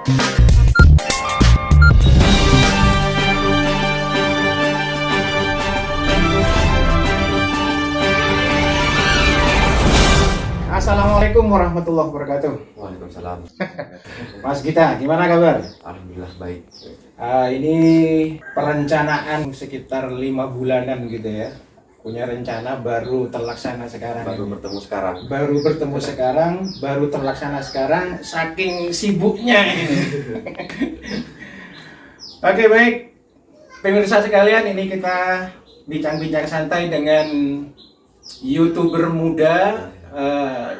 Assalamualaikum warahmatullahi wabarakatuh. Waalaikumsalam. Mas Gita, gimana kabar? Alhamdulillah baik. Ini perencanaan sekitar 5 bulanan gitu ya. Punya rencana baru terlaksana sekarang. Baru bertemu sekarang. Baru terlaksana sekarang, saking sibuknya ini. Oke, baik. Pemirsa sekalian, ini kita bincang-bincang santai dengan YouTuber muda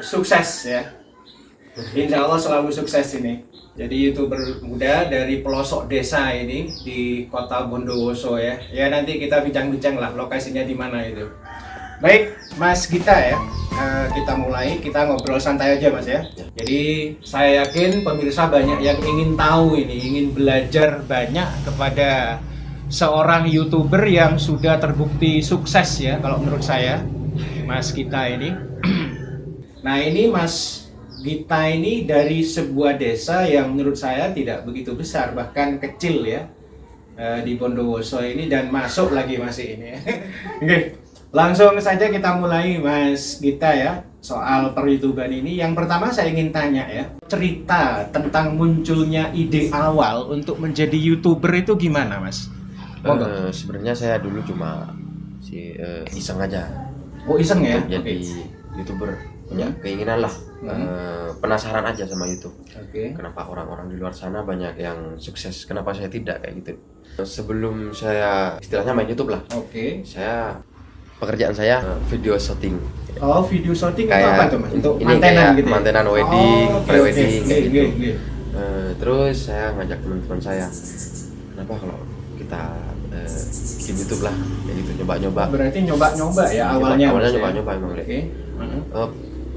sukses ya. Insya Allah selalu sukses ini. Jadi YouTuber muda dari pelosok desa ini di kota Bondowoso ya. Ya nanti kita bincang-bincang lah lokasinya di mana itu. Baik, Mas Gita ya. Kita mulai, kita ngobrol santai aja Mas ya. Jadi saya yakin pemirsa banyak yang ingin tahu ini, ingin belajar banyak kepada seorang YouTuber yang sudah terbukti sukses ya kalau menurut saya, Mas Gita ini. Nah ini Mas Gita ini dari sebuah desa yang menurut saya tidak begitu besar, bahkan kecil ya, di Bondowoso ini, dan masuk lagi masih ini. Oke, langsung saja kita mulai Mas Gita ya, soal per-YouTuber ini. Yang pertama saya ingin tanya ya, cerita tentang munculnya ide awal untuk menjadi YouTuber itu gimana Mas? Sebenarnya saya dulu cuma iseng aja. Oh iseng ya? Jadi YouTuber, punya keinginan lah, penasaran aja sama YouTube. Kenapa orang-orang di luar sana banyak yang sukses, kenapa saya tidak kayak gitu. Sebelum saya istilahnya main YouTube lah, pekerjaan saya video shooting. Oh, video shooting itu kayak apa tuh Mas? Untuk ini mantenan kayak gitu ya? mantenan wedding, pre-wedding kayak gitu. Terus saya ngajak teman-teman saya, kenapa kalau kita bikin YouTube lah, kayak gitu, nyoba-nyoba. Berarti nyoba-nyoba ya awalnya. Awalnya nyoba-nyoba emang.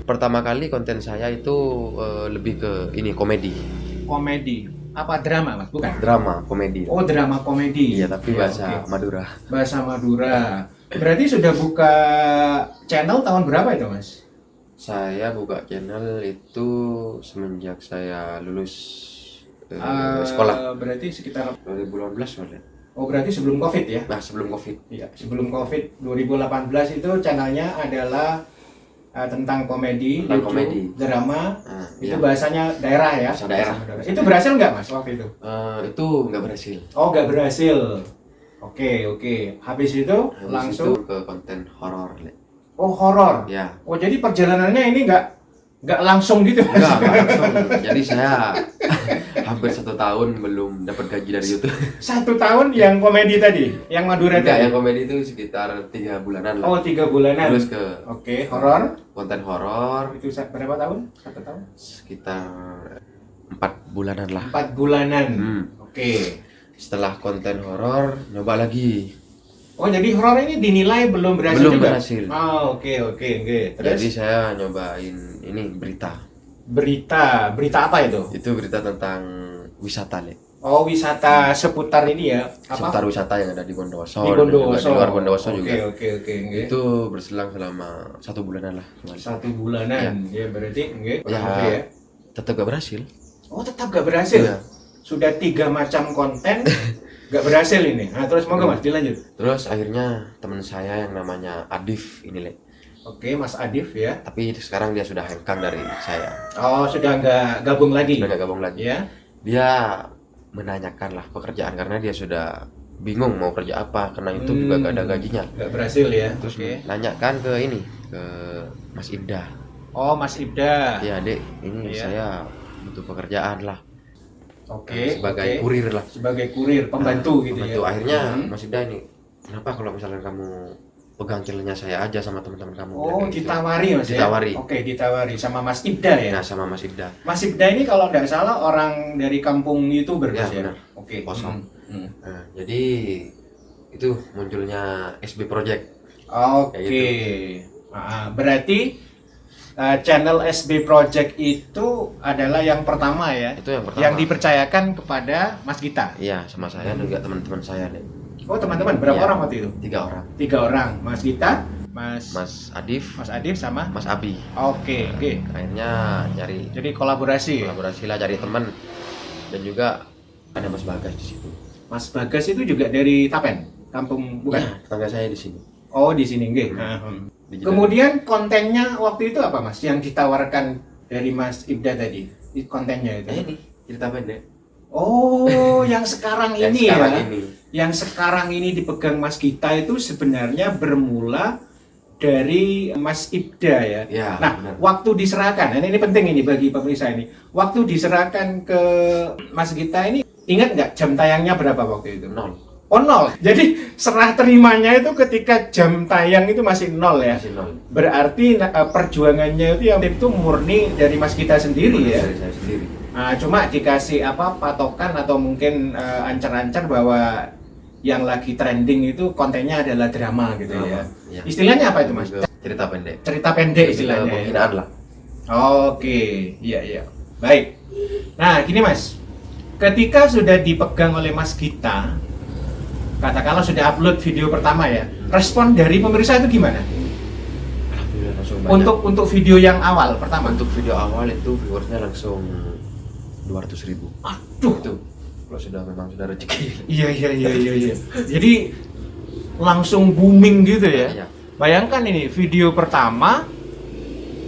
Pertama kali konten saya itu lebih ke ini komedi. Komedi. Apa drama Mas? Bukan. Drama komedi. Oh, drama komedi. Iya, tapi bahasa Madura. Bahasa Madura. Berarti sudah buka channel tahun berapa itu Mas? Saya buka channel itu semenjak saya lulus sekolah. Berarti sekitar 2018 soalnya. Oh, berarti sebelum Covid ya? Nah, sebelum Covid. Iya, sebelum Covid 2018 itu channelnya adalah tentang komedi, Tentang lucu, komedi. drama. Iya. Itu bahasanya daerah ya? Bahasa daerah. Itu berhasil nggak Mas waktu itu? Itu nggak berhasil. Oh, nggak berhasil. Oke. Habis itu Habis langsung itu ke konten horor. Oh, horor. Ya. Oh, jadi perjalanannya ini nggak langsung gitu Mas? Enggak langsung. Jadi saya hampir 1 tahun belum dapat gaji dari YouTube. 1 tahun yang komedi tadi, yang Madura Enggak, tadi. yang komedi itu sekitar 3 bulanan lah. Oh, 3 bulanan. Terus ke horor. konten horor Itu berapa tahun? 1 tahun? sekitar 4 bulanan lah. 4 bulanan. Oke. Setelah konten horor nyoba lagi. Oh, jadi horor ini dinilai belum berhasil Belum juga? berhasil. Oh, oke. Terus Jadi saya nyobain ini berita. berita apa itu? Itu berita tentang wisata, Le. Oh, wisata seputar ini ya? Apa? Seputar wisata yang ada di Bondowoso. Di dan juga Bondowoso. di luar Bondowoso juga. Oke. Itu berselang selama 1 bulanan lah. 1 bulanan. Ya, berarti kurang Ya, lebih ya. tetap gak berhasil. Oh, tetap gak berhasil. Iya. Sudah 3 macam konten gak berhasil ini. Nah, terus moga Mas dilanjut. Terus akhirnya teman saya yang namanya Adif ini, Le. Oke, Mas Adif ya. Tapi sekarang dia sudah hengkang dari saya. Oh, sudah nggak gabung lagi. Sudah gak gabung lagi. Ya. Dia menanyakan lah pekerjaan karena dia sudah bingung mau kerja apa karena itu juga gak ada gajinya. Nggak berhasil ya. Terus nanyakan ke ini, ke Mas Ibda. Oh, Mas Ibda. Ya, Dek, ini Iya. saya butuh pekerjaan lah. Oke. Sebagai kurir lah. Sebagai kurir, pembantu gitu Pembantu. ya. Akhirnya Mas Ibda ini, kenapa kalau misalnya kamu pegang channelnya saya aja sama teman-teman kamu? Oh, Kayak gitu. ditawari Mas ya. Ditawari. Oke, ditawari sama Mas Ibda ya. Nah, sama Mas Ibda. Mas Ibda ini kalau nggak salah orang dari kampung YouTuber Ya, Mas ya. benar. Oke. Kosong. Nah, jadi itu munculnya SB Project. Oke. Kayak Berarti channel SB Project itu adalah yang pertama ya. Itu yang pertama. Yang dipercayakan kepada Mas Gita. Iya, sama saya dan juga teman-teman saya, Dek. Oh, teman-teman berapa Iya. orang waktu itu? 3 orang. 3 orang. Mas Gita, Mas Adif, Adif sama Mas Abi. Oke. Akhirnya nyari Jadi kolaborasi. kolaborasi lah, cari teman. Dan juga ada Mas Bagas di situ. Mas Bagas itu juga dari Tapen, kampung bukan? Ya, tetangga saya di sini. Oh, di sini nggih. Kemudian kontennya waktu itu apa Mas yang ditawarkan dari Mas Ibda tadi? Kontennya itu. Ini cerita pendek. Oh, yang sekarang Yang ini sekarang ya. ini. Yang sekarang ini dipegang Mas Gita itu sebenarnya bermula dari Mas Ibda ya. Ya, Nah, benar. waktu diserahkan, ini penting ini bagi pemirsa ini. Waktu diserahkan ke Mas Gita ini, ingat nggak jam tayangnya berapa waktu itu? 0. Oh, 0. Jadi serah terimanya itu ketika jam tayang itu masih 0 ya. Masih 0. Berarti perjuangannya itu murni dari Mas Gita sendiri ya. Dari saya sendiri. Nah, cuma dikasih patokan atau mungkin ancar-ancar bahwa yang lagi trending itu kontennya adalah drama gitu ya. Ya. Istilahnya apa itu Mas? Cerita pendek. Cerita pendek Lebih ke istilahnya. Ya? penghinaan lah. Oke, iya. Baik. Nah, gini Mas. Ketika sudah dipegang oleh Mas Gita, katakanlah sudah upload video pertama ya, respon dari pemirsa itu gimana? Alhamdulillah langsung banyak. Untuk video yang awal pertama? Untuk video awal itu viewersnya langsung 200.000. Aduh. Itu kalau memang sudah rezeki. Iya. Jadi langsung booming gitu ya. Iya. Bayangkan ini video pertama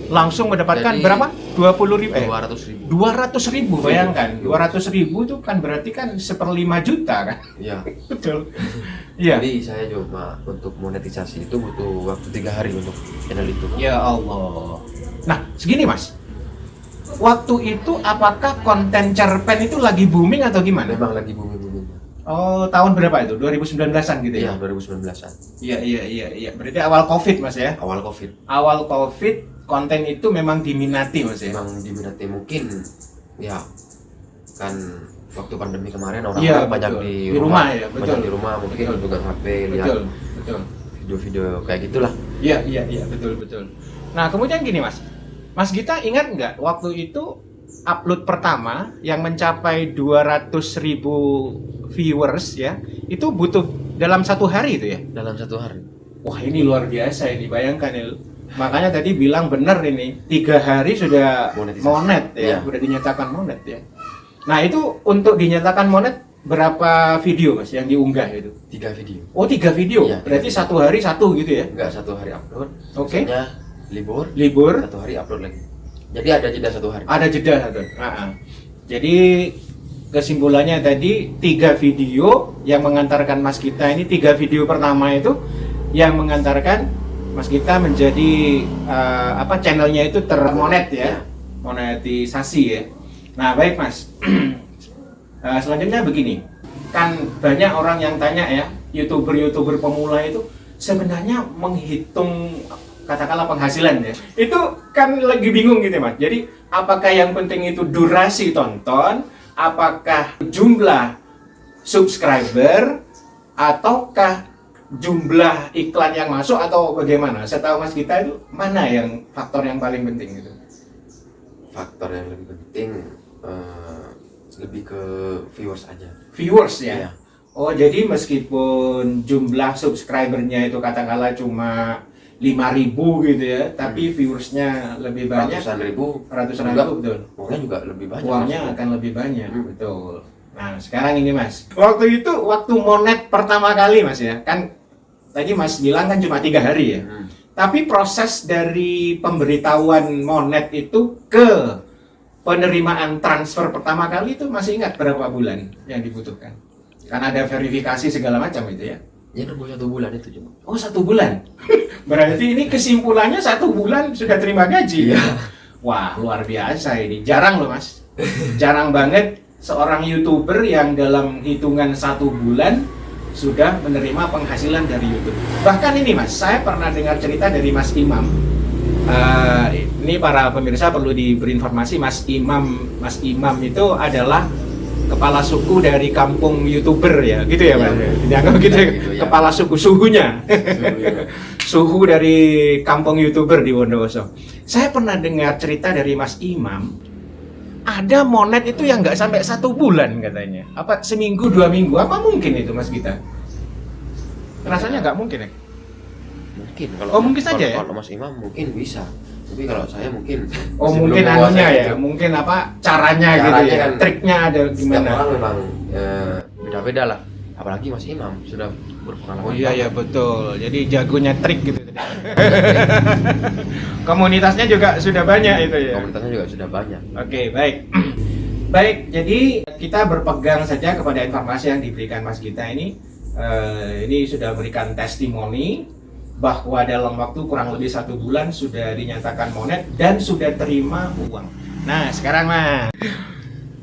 langsung mendapatkan Jadi, berapa? 20.000 200.000. 200.000 bayangkan. 200.000 itu kan berarti kan 1/5 juta kan? Iya. Betul. Iya. Jadi saya cuma untuk monetisasi itu butuh waktu 3 hari untuk channel itu. Ya Allah. Nah, segini Mas. Waktu itu apakah konten cerpen itu lagi booming atau gimana? Memang lagi booming-boomingnya. Oh, tahun berapa itu? 2019-an gitu ya? Iya, 2019-an. Iya. Berarti awal Covid Mas ya? Awal Covid. Awal Covid konten itu memang diminati Mas ya? Memang diminati mungkin ya kan waktu pandemi kemarin Iya, orang-orang banyak betul. di Di rumah ya, betul. banyak di rumah mungkin Betul. pegang HP lihat Betul. video-video kayak gitulah. Iya, betul. Nah, kemudian gini Mas. Mas Gita ingat nggak waktu itu upload pertama yang mencapai 200.000 viewers ya, itu butuh dalam 1 hari itu ya? Dalam 1 hari. Wah, ini luar biasa ini, bayangkan ya. Makanya tadi bilang benar ini, 3 hari sudah Monetisasi. monet ya, Iya. sudah dinyatakan monet ya. Nah, itu untuk dinyatakan monet berapa video Mas yang diunggah itu? 3 video. Oh, 3 video. Iya, Berarti 3 1 hari 1 gitu ya? Enggak 1 hari upload. Oke. Misalnya Libur, 1 hari upload lagi. Jadi ada jeda 1 hari. ada jeda satu. Jadi kesimpulannya tadi 3 video yang mengantarkan Mas Gita ini, 3 video pertama itu yang mengantarkan Mas Gita menjadi channelnya itu termonet ya, monetisasi ya. Nah baik Mas, selanjutnya begini, kan banyak orang yang tanya ya, youtuber pemula itu sebenarnya menghitung katakanlah penghasilan ya, itu kan lagi bingung gitu Mas. Jadi apakah yang penting itu durasi tonton, apakah jumlah subscriber, ataukah jumlah iklan yang masuk atau bagaimana? Setahu Mas Gita itu mana yang faktor yang paling penting itu? Faktor yang lebih penting lebih ke viewers aja. Viewers ya? Iya. Oh jadi meskipun jumlah subscribernya itu katakanlah cuma 5.000 gitu ya, tapi viewersnya lebih banyak, Ratusan ribu, betul. uangnya juga lebih banyak. Uangnya maksudnya. akan lebih banyak, betul. Nah sekarang ini Mas, waktu monet pertama kali Mas ya, kan tadi Mas bilang kan cuma 3 hari ya, tapi proses dari pemberitahuan monet itu ke penerimaan transfer pertama kali itu masih ingat berapa bulan yang dibutuhkan? Karena ada verifikasi segala macam itu ya. Ya nunggu 1 bulan itu cuma. Oh 1 bulan? Berarti ini kesimpulannya 1 bulan sudah terima gaji ya? Wah luar biasa ini, jarang loh Mas. Jarang banget seorang YouTuber yang dalam hitungan 1 bulan sudah menerima penghasilan dari YouTube. Bahkan ini Mas, saya pernah dengar cerita dari Mas Imam. Ini para pemirsa perlu diberi informasi, Mas Imam itu adalah kepala suku dari kampung YouTuber ya, gitu ya Mas. Dianggap gitu ya, kepala suku suhunya. Suhu dari kampung YouTuber di Bondowoso. Saya pernah dengar cerita dari Mas Imam, ada monet itu yang nggak sampai 1 bulan katanya. Apa seminggu 2 minggu? Apa mungkin itu Mas Gita? Rasanya nggak mungkin ya? Mungkin kalau Oh, mungkin saja ya? Kalau Mas Imam mungkin bisa. Tapi kalau saya mungkin mungkin anunya ya, mungkin apa caranya gitu ya, kan, triknya ada gimana? Setiap orang memang beda-beda lah. Apalagi Mas Imam sudah berpengalaman. Oh iya betul. Jadi jagonya trik gitu. Komunitasnya juga sudah banyak itu ya. Komunitasnya juga sudah banyak. Oke, baik. Baik, jadi kita berpegang saja kepada informasi yang diberikan Mas Gita ini. Ini sudah memberikan testimoni bahwa dalam waktu kurang lebih 1 bulan sudah dinyatakan monet dan sudah terima uang. Nah, sekarang Mas,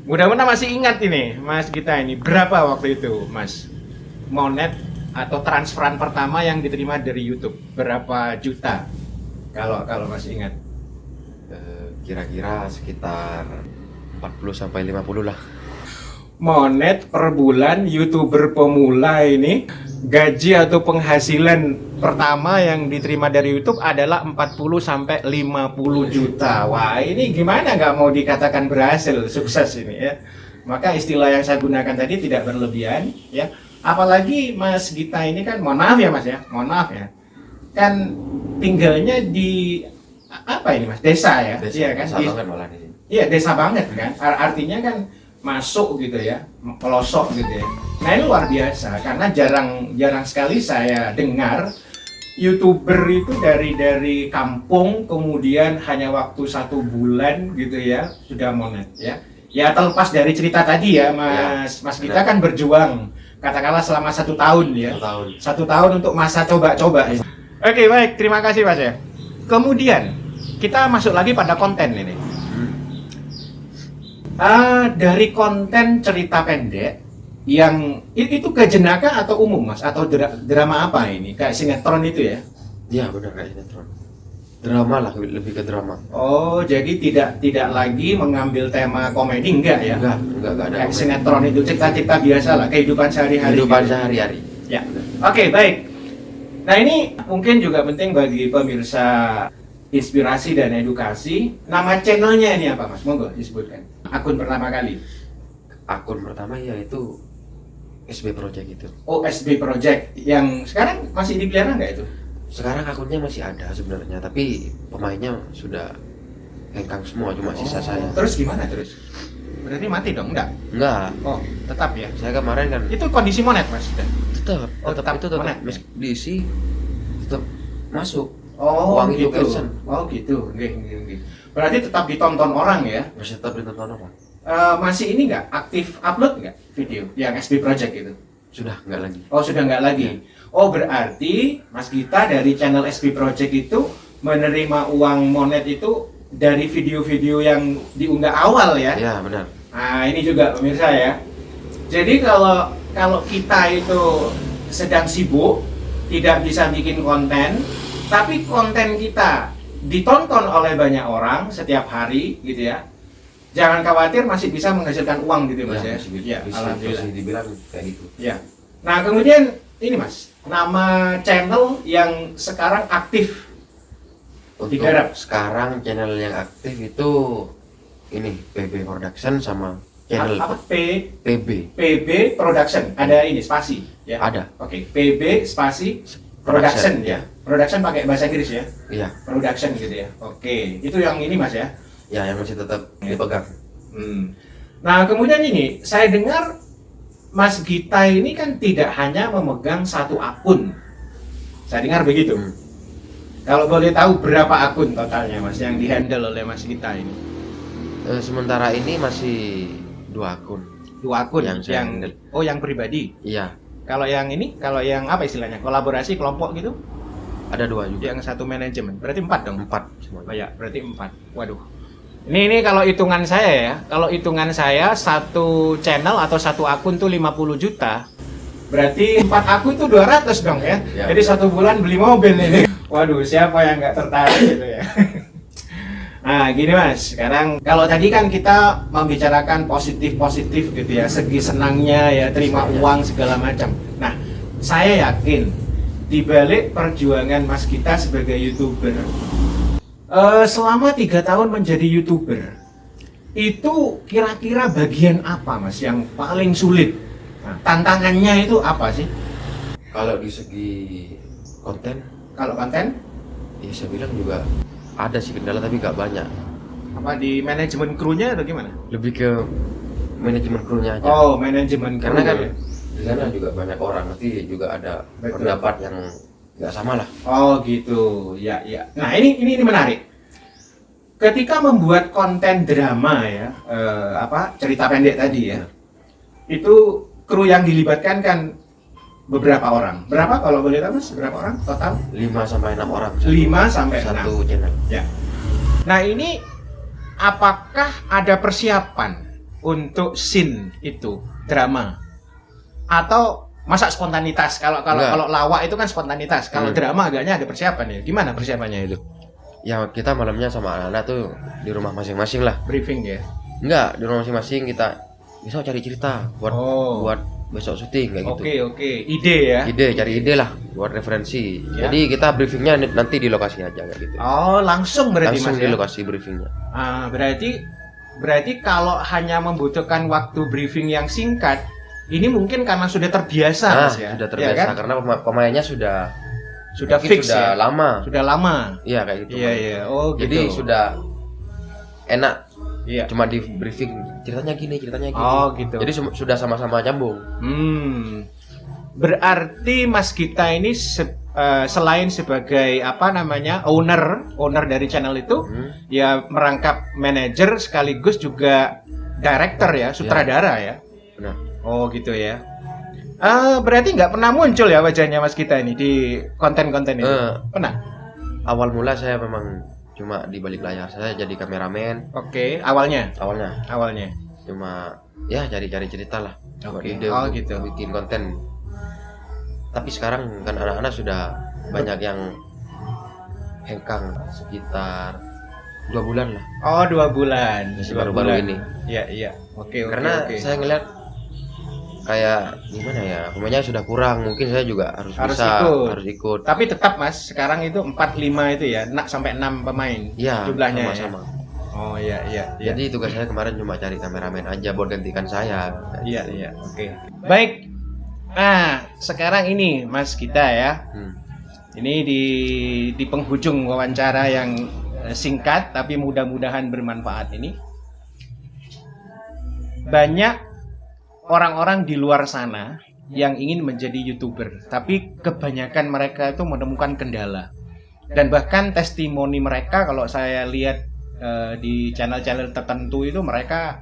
mudah-mudahan masih ingat ini Mas Gita ini berapa waktu itu Mas monet atau transferan pertama yang diterima dari YouTube, berapa juta kalau masih ingat? Kira-kira sekitar 40 sampai 50 lah. Monet per bulan YouTuber pemula ini, gaji atau penghasilan pertama yang diterima dari YouTube adalah 40 sampai 50 juta. Wah, ini gimana nggak mau dikatakan berhasil, sukses ini ya. Maka istilah yang saya gunakan tadi tidak berlebihan ya. Apalagi Mas Gita ini kan, mohon maaf ya Mas ya, mohon maaf ya. Kan tinggalnya di apa ini Mas? Desa ya? Iya kan? Desa banget malah di sini. Iya, desa banget kan. Artinya kan masuk gitu ya, pelosok gitu ya. Nah, ini luar biasa karena jarang sekali saya dengar YouTuber itu dari kampung kemudian hanya waktu 1 bulan gitu ya sudah monet ya. Ya terlepas dari cerita tadi ya Mas Gita kan berjuang katakanlah selama 1 tahun ya. 1 tahun. 1 tahun untuk masa coba-coba. Oke, baik, terima kasih Mas ya. Kemudian kita masuk lagi pada konten ini. Dari konten cerita pendek yang itu ke jenaka atau umum Mas, atau drama apa ini, kayak sinetron itu ya? Iya benar, kayak sinetron. Drama lah, lebih ke drama. Oh, jadi tidak lagi mengambil tema komedi, enggak ya? Enggak ada. Kayak sinetron itu cerita-cerita biasa lah, kehidupan sehari-hari. Kehidupan gitu. sehari-hari. Ya. Oke, baik. Nah, ini mungkin juga penting bagi pemirsa inspirasi dan edukasi. Nama channelnya ini apa Mas? Monggo disebutkan. Akun pertama kali. Akun pertama yaitu SB Project itu. Oh, SB Project yang sekarang masih dipelihara nggak itu? Sekarang akunnya masih ada sebenarnya, tapi pemainnya sudah hengkang semua, cuma sisa saya. Terus gimana terus? Berarti mati dong? Enggak? Oh, tetap ya? Saya kemarin kan Itu kondisi monet Mas? tetap itu tetap monet? diisi, tetap masuk. Oh, Uang itu gitu. cancel. Oh, gitu. Nggih. Berarti tetap ditonton orang ya? Masih tetap ditonton orang. Masih ini nggak aktif upload nggak video yang SB Project itu? Sudah nggak lagi. Oh, sudah nggak lagi. Ya. Oh, berarti Mas Gita dari channel SB Project itu menerima uang monet itu dari video-video yang diunggah awal ya? Ya benar. Nah, ini juga pemirsa ya. Jadi kalau kita itu sedang sibuk, tidak bisa bikin konten, tapi konten kita ditonton oleh banyak orang setiap hari gitu ya. Jangan khawatir, masih bisa menghasilkan uang gitu Mas ya. Ya, alhamdulillah. Bisa dibilang kayak gitu. Ya. Nah, kemudian ini Mas, nama channel yang sekarang aktif Untuk digarap. sekarang channel yang aktif itu ini PB Production sama channel apa? PB. PB Production. Ada ini spasi ya. Ada. Oke, PB spasi Production ya. Production pakai bahasa Inggris ya. Iya. Production gitu ya. Oke, itu yang ini Mas ya. Ya, yang masih tetap dipegang. Nah, kemudian ini saya dengar Mas Gita ini kan tidak hanya memegang 1 akun. Saya dengar begitu. Kalau boleh tahu berapa akun totalnya Mas yang dihandle oleh Mas Gita ini? Sementara ini masih 2 akun. 2 akun Yang saya handle. oh yang pribadi. Iya, Kalau yang ini, kalau yang apa istilahnya? Kolaborasi kelompok gitu? ada 2 juga. Yang 1 manajemen. Berarti 4 dong. 4 semua. Oh ya, berarti 4. Waduh. Ini kalau hitungan saya ya. Kalau hitungan saya 1 channel atau 1 akun tuh 50 juta. Berarti 4 akun tuh 200 dong ya. Ya. Jadi 1 bulan beli mobil ini. Waduh, siapa yang nggak tertarik gitu ya. Nah, gini Mas. Sekarang kalau tadi kan kita membicarakan positif-positif gitu ya, segi senangnya ya, terima uang segala macam. Nah, saya yakin di balik perjuangan Mas Gita sebagai YouTuber, selama 3 tahun menjadi YouTuber, itu kira-kira bagian apa Mas yang paling sulit? Nah, tantangannya itu apa sih? Kalau di segi konten, Kalau konten? ya saya bilang juga ada sih kendala tapi nggak banyak. Apa di manajemen krunya atau gimana? Lebih ke manajemen krunya aja. Oh, manajemen kru. Karena kan ya? di sana juga banyak orang, nanti juga ada Betul. pendapat yang nggak sama lah. Oh gitu, ya ya. Nah ini menarik. Ketika membuat konten drama ya, cerita pendek tadi ya, itu kru yang dilibatkan kan beberapa orang. Berapa kalau boleh tahu mas? Berapa orang total? 5-6 orang. 5 sampai 6. Satu channel. Ya. Nah ini apakah ada persiapan untuk scene itu drama? Atau masa spontanitas? Kalau lawak itu kan spontanitas. Kalau drama agaknya ada persiapan ya. Gimana persiapannya itu? Ya kita malamnya sama anak-anak tuh di rumah masing-masing lah. Briefing ya. Enggak, di rumah masing-masing kita bisa cari cerita buat besok syuting kayak gitu. Oke. Ide ya. Cari ide lah buat referensi. Ya. Jadi kita briefingnya nanti di lokasi aja kayak gitu. Oh, langsung berarti Langsung mas di ya? lokasi briefingnya. Berarti kalau hanya membutuhkan waktu briefing yang singkat, ini mungkin karena sudah terbiasa mas ya? Sudah terbiasa Ya, kan? karena pemainnya sudah Fix sudah ya? lama. Sudah lama. Iya kayak gitu. Iya. Oh gitu. Jadi sudah enak. Iya. Cuma di briefing ceritanya gini. Oh gitu. Jadi sudah sama-sama nyambung. Berarti Mas Gita ini selain sebagai owner dari channel itu, ya merangkap manajer sekaligus juga director ya, sutradara ya. Benar. Oh gitu ya. Berarti nggak pernah muncul ya wajahnya Mas Gita ini di konten-konten itu? Pernah? Awal mula saya memang cuma di balik layar, saya jadi kameramen. Oke, awalnya. Cuma ya cari cerita lah. Oke. Ide Oh untuk gitu. bikin konten. Tapi sekarang kan anak-anak sudah banyak yang hengkang sekitar 2 bulan lah. Oh 2 bulan. Masih 2 baru-baru bulan. ini. Iya. Oke. Karena saya ngeliat kayak gimana ya, pemainnya sudah kurang, mungkin saya juga harus ikut. Tapi tetap Mas, sekarang itu 4-5 itu ya, sampai 6 pemain Iya, jumlahnya sama-sama. Ya? Oh iya. Jadi tugas saya kemarin cuma cari kameramen aja buat gantikan saya. Iya. Oke. Baik. Nah, sekarang ini Mas Gita ya. Ini di penghujung wawancara yang singkat tapi mudah-mudahan bermanfaat ini. Banyak orang-orang di luar sana yang ingin menjadi YouTuber, tapi kebanyakan mereka itu menemukan kendala. Dan bahkan testimoni mereka kalau saya lihat di channel-channel tertentu itu mereka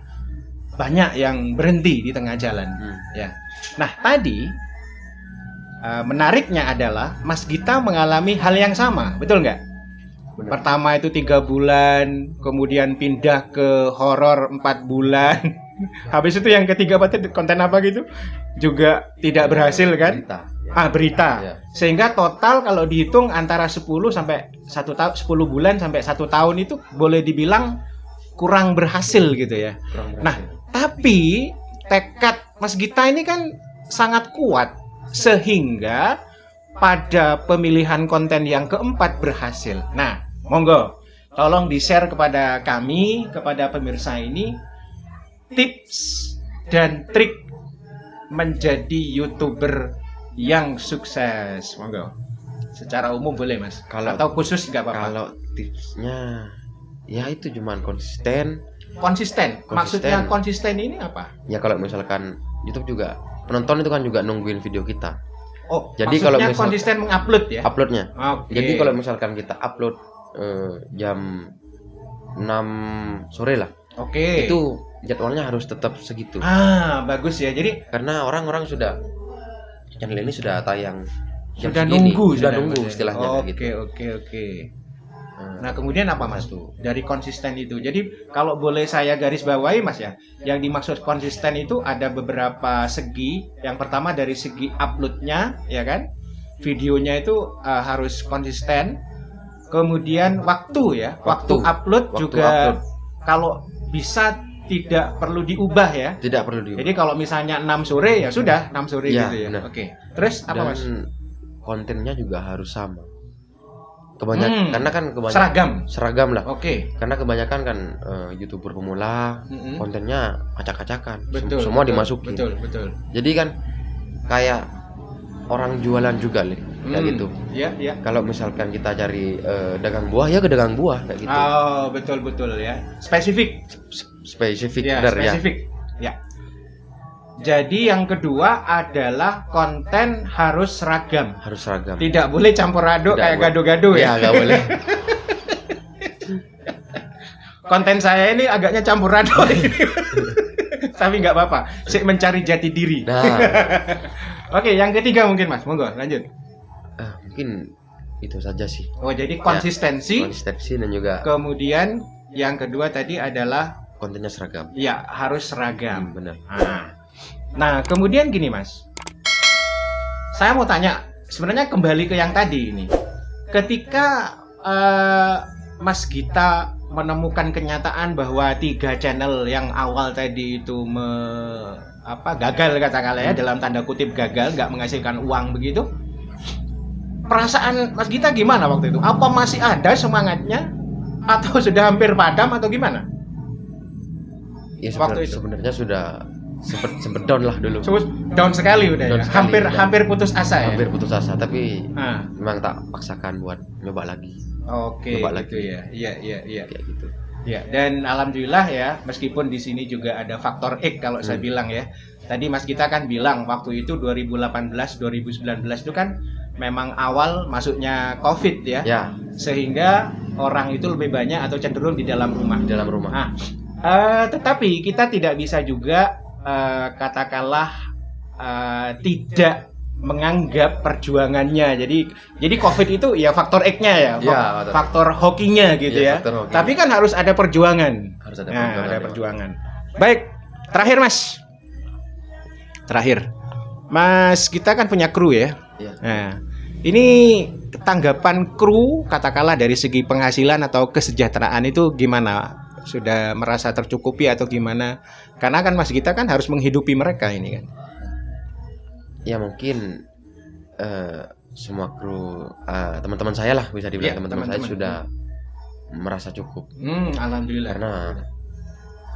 banyak yang berhenti di tengah jalan. Ya. Nah, tadi menariknya adalah Mas Gita mengalami hal yang sama, betul nggak? Benar. Pertama itu 3 bulan, kemudian pindah ke horor 4 bulan. Habis itu yang ketiga konten apa gitu juga tidak berhasil kan? Berita. Ya. Sehingga total kalau dihitung antara 10 sampai 1 tahun, 10 bulan sampai 1 tahun itu boleh dibilang kurang berhasil gitu ya. Nah, tapi tekad Mas Gita ini kan sangat kuat sehingga pada pemilihan konten yang keempat berhasil. Nah, monggo tolong di-share kepada kami, kepada pemirsa ini tips dan trik menjadi YouTuber yang sukses. Monggo. Secara umum boleh Mas. Atau khusus nggak apa-apa. Kalau tipsnya ya itu cuman konsisten. Maksudnya konsisten ini apa? Ya kalau misalkan YouTube juga penonton itu kan juga nungguin video kita. Oh, jadi kalau konsisten mengupload ya? Uploadnya. Okay. Jadi kalau misalkan kita upload jam 6 sore lah. Oke. Itu jadwalnya harus tetap segitu. Bagus ya. Jadi karena orang-orang sudah channel ini sudah tayang sudah nunggu istilahnya gitu. Oke. Nah, kemudian apa Mas tuh? Dari konsisten itu. Jadi kalau boleh saya garis bawahi Mas ya, yang dimaksud konsisten itu ada beberapa segi. Yang pertama dari segi uploadnya, ya kan? Videonya itu harus konsisten. Kemudian waktu ya, waktu upload juga kalau bisa tidak perlu diubah ya. Tidak perlu diubah. Jadi kalau misalnya 6 sore ya sudah 6 sore ya, gitu ya. Benar. Oke. Terus apa Mas? Kontennya juga harus sama. Karena kan seragam lah. Oke. Karena kebanyakan kan YouTuber pemula kontennya acak-acakan. Semua dimasukin. Betul. Jadi kan kayak orang jualan juga, Le. kayak gitu. Iya. Kalau misalkan kita cari dagang buah ya ke dagang buah kayak gitu. Oh, betul ya. Spesifik. Spesifik, Ya, benar ya. spesifik. Ya. Jadi yang kedua adalah konten harus seragam. Harus seragam. Tidak boleh campur aduk Tidak kayak boleh. gado-gado Ya, nggak boleh. Konten saya ini agaknya campur aduk. Tapi nggak apa-apa. Sik mencari jati diri. Nah, Oke, yang ketiga mungkin Mas. Monggo, lanjut. mungkin itu saja sih. Oh, jadi konsistensi. Konsistensi dan juga Kemudian yang kedua tadi adalah kontennya seragam. ya harus seragam. Benar. Nah, kemudian gini Mas. Saya mau tanya, sebenarnya kembali ke yang tadi ini. Ketika Mas Gita menemukan kenyataan bahwa 3 channel yang awal tadi itu gagal katakanlah ya, dalam tanda kutip gagal, nggak menghasilkan uang begitu. Perasaan Mas Gita gimana waktu itu? Apa masih ada semangatnya? Atau sudah hampir padam atau gimana? Ya Waktu itu. sebenarnya sudah sempet down lah dulu. Down sekali udah Down ya. sekali, Hampir putus asa ya. Hampir putus asa, tapi Ah. memang tak paksakan buat nyoba lagi. Oke, Coba gitu lagi. ya. Iya. Kayak gitu. Ya, dan alhamdulillah ya, meskipun di sini juga ada faktor X kalau saya bilang ya. Tadi Mas Gita kan bilang waktu itu 2018, 2019 itu kan memang awal masuknya Covid ya. Ya, Sehingga orang itu lebih banyak atau cenderung di dalam rumah. di dalam rumah. Nah, tetapi kita tidak bisa juga katakanlah tidak menganggap perjuangannya. Jadi Covid itu ya faktor X-nya ya, Ya, faktor hokinya gitu Ya, ya. faktor hokinya. Tapi kan harus ada perjuangan. Harus ada Nah, perjuangan. ada ya. perjuangan. Baik, terakhir Mas. Terakhir. Mas, kita kan punya kru ya. Iya. Nah, ini tanggapan kru katakanlah dari segi penghasilan atau kesejahteraan itu gimana? Sudah merasa tercukupi atau gimana? Karena kan Mas Gita kan harus menghidupi mereka ini kan. Ya mungkin semua kru teman-teman saya lah bisa dibilang Ya, teman-teman saya teman-teman. sudah merasa cukup Alhamdulillah. karena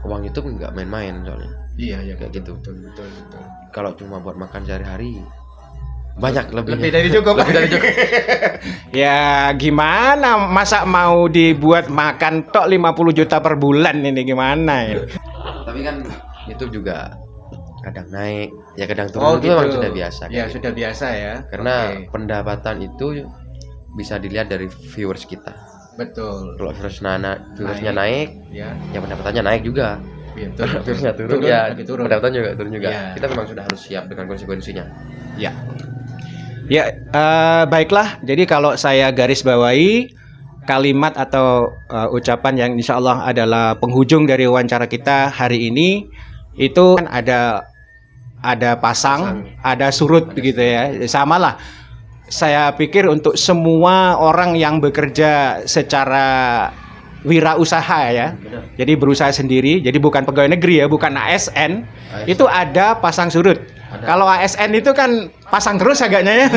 uang YouTube nggak main-main soalnya. Iya, Kayak gitu. Betul. Kalau cuma buat makan sehari-hari banyak lebihnya. Lebih dari cukup. Lebih dari cukup. Ya gimana, masa mau dibuat makan tok 50 juta per bulan ini gimana ya? Tapi kan YouTube juga kadang naik, ya kadang turun, itu memang sudah biasa. Ya kayak sudah gitu. biasa ya. Karena Oke. pendapatan itu bisa dilihat dari viewers kita. Betul. Kalau viewersnya naik, Ya. ya pendapatannya naik juga. Betul. Kalau viewersnya turun, ya lagi turun. pendapatan juga turun juga. Ya. Kita memang sudah harus siap dengan konsekuensinya. Ya, baiklah. Jadi kalau saya garis bawahi kalimat atau ucapan yang insya Allah adalah penghujung dari wawancara kita hari ini, itu kan ada pasang, ada surut begitu ya. Sama lah. Saya pikir untuk semua orang yang bekerja secara wirausaha ya. Benar. Jadi berusaha sendiri, jadi bukan pegawai negeri ya, bukan ASN. Itu ada pasang surut. Kalau ASN itu kan pasang terus agaknya ya.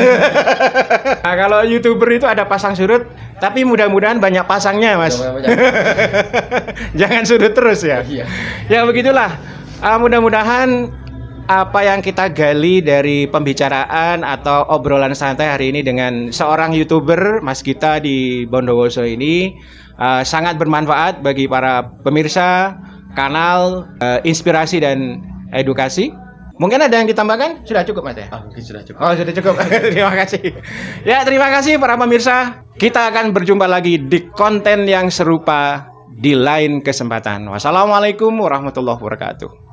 Nah, kalau YouTuber itu ada pasang surut, tapi mudah-mudahan banyak pasangnya, Mas. Jangan surut terus ya. Iya. Ya begitulah. Mudah-mudahan apa yang kita gali dari pembicaraan atau obrolan santai hari ini dengan seorang YouTuber Mas Gita di Bondowoso ini sangat bermanfaat bagi para pemirsa kanal Inspirasi dan Edukasi. Mungkin ada yang ditambahkan? Sudah cukup, Mas ya? Mungkin sudah cukup. Oh, sudah cukup. Terima kasih. Ya, terima kasih para pemirsa. Kita akan berjumpa lagi di konten yang serupa di lain kesempatan. Wassalamualaikum warahmatullahi wabarakatuh.